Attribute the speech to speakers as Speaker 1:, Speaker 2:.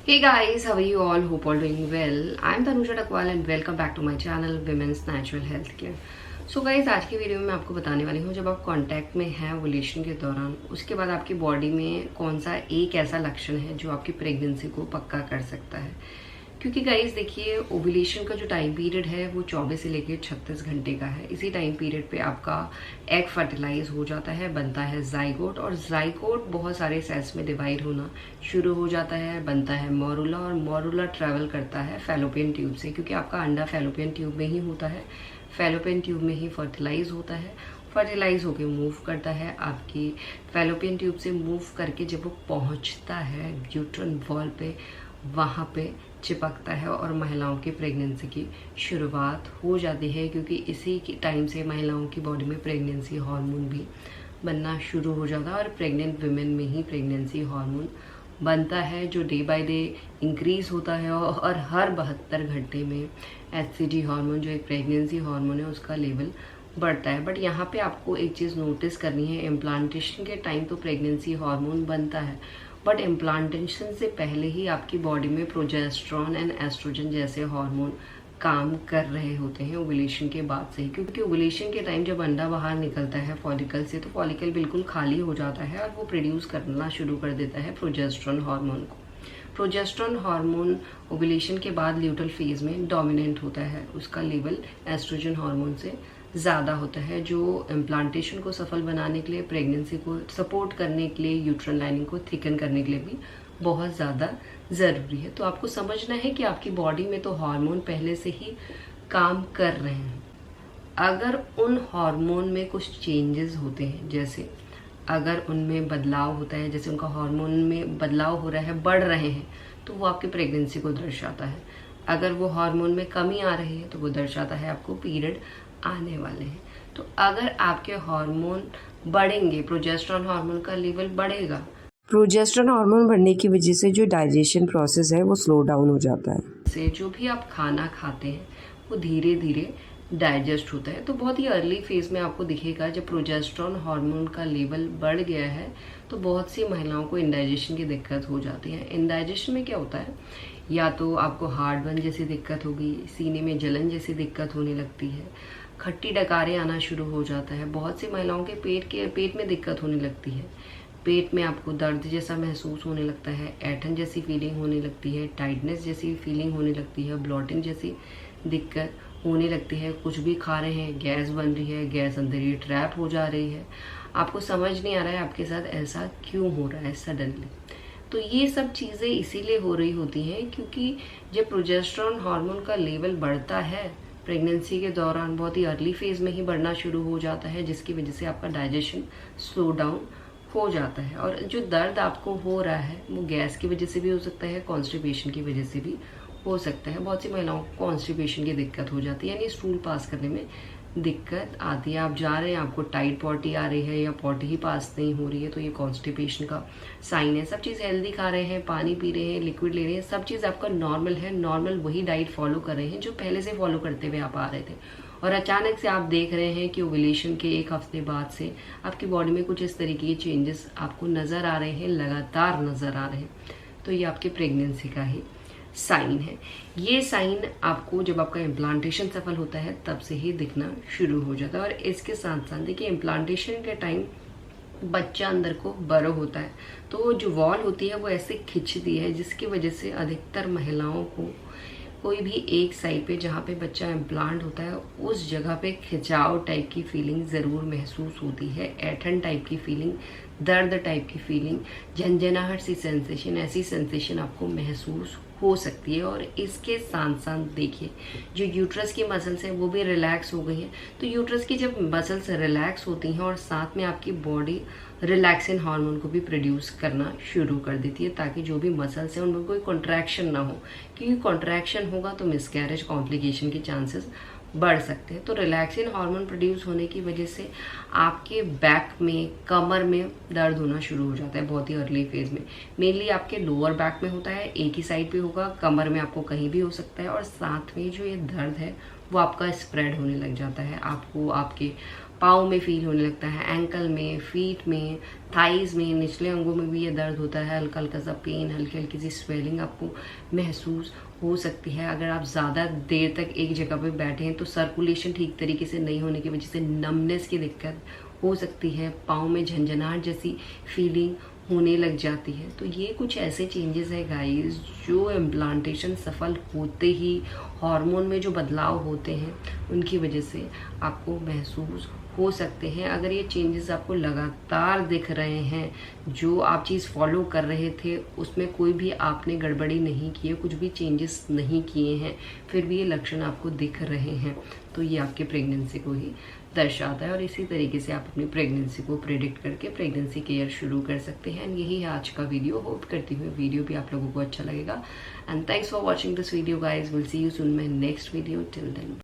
Speaker 1: Hey guys, how are you all? Hope all doing well. I'm Tanusha Takwal and welcome back to my channel Women's Natural Health Care. So guys आज की video में मैं आपको बताने वाली हूँ जब आप कांटेक्ट में हैं ओव्यूलेशन के दौरान, उसके बाद आपकी बॉडी में कौन सा एक ऐसा लक्षण है जो आपकी प्रेगनेंसी को पक्का कर सकता है। क्योंकि गाइज देखिए, ओव्यूलेशन का जो टाइम पीरियड है वो 24 से लेकर 36 घंटे का है। इसी टाइम पीरियड पे आपका एग फर्टिलाइज हो जाता है, बनता है जाइगोट, और जाइगोट बहुत सारे सेल्स में डिवाइड होना शुरू हो जाता है, बनता है मोरुला, और मोरुला ट्रेवल करता है फैलोपियन ट्यूब से, क्योंकि आपका अंडा फैलोपियन ट्यूब में ही होता है, फैलोपियन ट्यूब में ही फर्टिलाइज होता है, फर्टिलाइज होके मूव करता है आपकी फैलोपियन ट्यूब से मूव करके जब वो पहुंचता है यूट्रन वॉल पे, वहाँ पे चिपकता है और महिलाओं की प्रेगनेंसी की शुरुआत हो जाती है। क्योंकि इसी की टाइम से महिलाओं की बॉडी में प्रेगनेंसी हार्मोन भी बनना शुरू हो जाता है, और प्रेग्नेंट वुमेन में ही प्रेगनेंसी हार्मोन बनता है जो डे बाय डे इंक्रीज होता है, और हर 72 घंटे में एचसीजी हार्मोन जो एक प्रेगनेंसी हार्मोन है उसका लेवल बढ़ता है। बट यहाँ पे आपको एक चीज़ नोटिस करनी है, इम्प्लांटेशन के टाइम तो प्रेगनेंसी हार्मोन बनता है, बट इम्प्लांटेशन से पहले ही आपकी बॉडी में प्रोजेस्टेरॉन एंड एस्ट्रोजन जैसे हार्मोन काम कर रहे होते हैं ओव्यूलेशन के बाद से ही। क्योंकि ओव्यूलेशन के टाइम जब अंडा बाहर निकलता है फॉलिकल से, तो फॉलिकल बिल्कुल खाली हो जाता है और वो प्रोड्यूस करना शुरू कर देता है प्रोजेस्टेरॉन हार्मोन को। प्रोजेस्टेरॉन हार्मोन ओव्यूलेशन के बाद ल्यूटल फेज में डोमिनेंट होता है, उसका लेवल एस्ट्रोजन हार्मोन से ज़्यादा होता है, जो इम्प्लांटेशन को सफल बनाने के लिए, प्रेगनेंसी को सपोर्ट करने के लिए, यूट्रन लाइनिंग को थिकन करने के लिए भी बहुत ज़्यादा ज़रूरी है। तो आपको समझना है कि आपकी बॉडी में तो हार्मोन पहले से ही काम कर रहे हैं। अगर उन हार्मोन में कुछ चेंजेस होते हैं, जैसे अगर उनमें बदलाव होता है, जैसे उनका हार्मोन में बदलाव हो रहा है, बढ़ रहे हैं, तो वो आपकी प्रेगनेंसी को दर्शाता है। अगर वो हार्मोन में कमी आ रही है तो वो दर्शाता है आपको पीरियड आने वाले हैं। तो अगर आपके हार्मोन बढ़ेंगे, प्रोजेस्टेरॉन हार्मोन का लेवल बढ़ेगा,
Speaker 2: प्रोजेस्टेरॉन हार्मोन बढ़ने की वजह से जो डाइजेशन प्रोसेस है वो स्लो डाउन हो जाता है,
Speaker 1: से जो भी आप खाना खाते हैं वो धीरे धीरे डाइजेस्ट होता है। तो बहुत ही अर्ली फेज में आपको दिखेगा जब प्रोजेस्टेरॉन हार्मोन का लेवल बढ़ गया है तो बहुत सी महिलाओं को इंडाइजेशन की दिक्कत हो जाती है। इंडाइजेशन में क्या होता है, या तो आपको हार्ट बर्न जैसी दिक्कत होगी, सीने में जलन जैसी दिक्कत होने लगती है, खट्टी डकारें आना शुरू हो जाता है, बहुत सी महिलाओं के पेट में दिक्कत होने लगती है, पेट में आपको दर्द जैसा महसूस होने लगता है, ऐठन जैसी फीलिंग होने लगती है, टाइटनेस जैसी फीलिंग होने लगती है, ब्लॉटिंग जैसी दिक्कत होने लगती है। कुछ भी खा रहे हैं, गैस बन रही है, गैस अंदर ही ट्रैप हो जा रही है, आपको समझ नहीं आ रहा है आपके साथ ऐसा क्यों हो रहा है सडनली। तो ये सब चीज़ें इसीलिए हो रही होती हैं क्योंकि जब प्रोजेस्टेरॉन हार्मोन का लेवल बढ़ता है प्रेगनेंसी के दौरान, बहुत ही अर्ली फेज में ही बढ़ना शुरू हो जाता है, जिसकी वजह से आपका डाइजेशन स्लो डाउन हो जाता है। और जो दर्द आपको हो रहा है वो गैस की वजह से भी हो सकता है, कॉन्स्टिपेशन की वजह से भी हो सकता है। बहुत सी महिलाओं को कॉन्स्टिपेशन की दिक्कत हो जाती है, यानी स्टूल पास करने में दिक्कत आती है। आप जा रहे हैं, आपको टाइट पॉटी आ रही है या पॉटी ही पास नहीं हो रही है, तो ये कॉन्स्टिपेशन का साइन है। सब चीज़ हेल्दी खा रहे हैं, पानी पी रहे हैं, लिक्विड ले रहे हैं, सब चीज़ आपका नॉर्मल है, नॉर्मल वही डाइट फॉलो कर रहे हैं जो पहले से फॉलो करते हुए आप आ रहे थे, और अचानक से आप देख रहे हैं कि ओव्यूलेशन के एक हफ्ते बाद से आपकी बॉडी में कुछ इस तरीके के चेंजेस आपको नज़र आ रहे हैं, लगातार नज़र आ रहे हैं, तो ये आपकी प्रेगनेंसी का ही साइन है। ये साइन आपको जब आपका इम्प्लांटेशन सफल होता है तब से ही दिखना शुरू हो जाता है। और इसके साथ साथ देखिए, इम्प्लांटेशन के टाइम बच्चा अंदर को बड़ो होता है, तो जो वॉल होती है वो ऐसे खिंचती है, जिसकी वजह से अधिकतर महिलाओं को कोई भी एक साइड पे जहाँ पे बच्चा इम्प्लांट होता है उस जगह पे खिंचाव टाइप की फीलिंग ज़रूर महसूस होती है, ऐठन टाइप की फीलिंग, दर्द टाइप की फीलिंग, झंझनाहट सी सेंसेशन, ऐसी सेंसेशन आपको महसूस हो सकती है। और इसके साथ साथ देखिए, जो यूट्रस की मसल्स हैं वो भी रिलैक्स हो गई हैं। तो यूट्रस की जब मसल्स रिलैक्स होती हैं और साथ में आपकी बॉडी रिलैक्सिन हार्मोन को भी प्रोड्यूस करना शुरू कर देती है, ताकि जो भी मसल्स हैं उनमें कोई कॉन्ट्रैक्शन ना हो, क्योंकि कॉन्ट्रैक्शन होगा तो मिसकैरेज कॉम्प्लिकेशन के चांसेस बढ़ सकते हैं। तो रिलैक्सिन हार्मोन प्रोड्यूस होने की वजह से आपके बैक में, कमर में दर्द होना शुरू हो जाता है बहुत ही अर्ली फेज में। मेनली आपके लोअर बैक में होता है, एक ही साइड पे होगा, कमर में आपको कहीं भी हो सकता है, और साथ में जो ये दर्द है वो आपका स्प्रेड होने लग जाता है। आपको आपके पाँव में फील होने लगता है, एंकल में, फीट में, थाइज में, निचले अंगों में भी ये दर्द होता है, हल्का हल्का सा पेन, हल्की हल्की सी स्वेलिंग आपको महसूस हो सकती है। अगर आप ज़्यादा देर तक एक जगह पे बैठे हैं तो सर्कुलेशन ठीक तरीके से नहीं होने की वजह से नमनेस की दिक्कत हो सकती है, पाँव में झंझनाहट जैसी फीलिंग होने लग जाती है। तो ये कुछ ऐसे चेंजेस है गाइस जो इम्प्लांटेशन सफल होते ही हार्मोन में जो बदलाव होते हैं उनकी वजह से आपको महसूस हो सकते हैं। अगर ये चेंजेस आपको लगातार दिख रहे हैं, जो आप चीज़ फॉलो कर रहे थे उसमें कोई भी आपने गड़बड़ी नहीं की है, कुछ भी चेंजेस नहीं किए हैं, फिर भी ये लक्षण आपको दिख रहे हैं, तो ये आपके प्रेगनेंसी को ही दर्शाता है। और इसी तरीके से आप अपनी प्रेगनेंसी को प्रेडिक्ट करके प्रेगनेंसी केयर शुरू कर सकते हैं। एंड यही है आज का वीडियो। होप करती हूँ वीडियो भी आप लोगों को अच्छा लगेगा। And thanks for watching this video guys. Will see you soon my next video. Till then.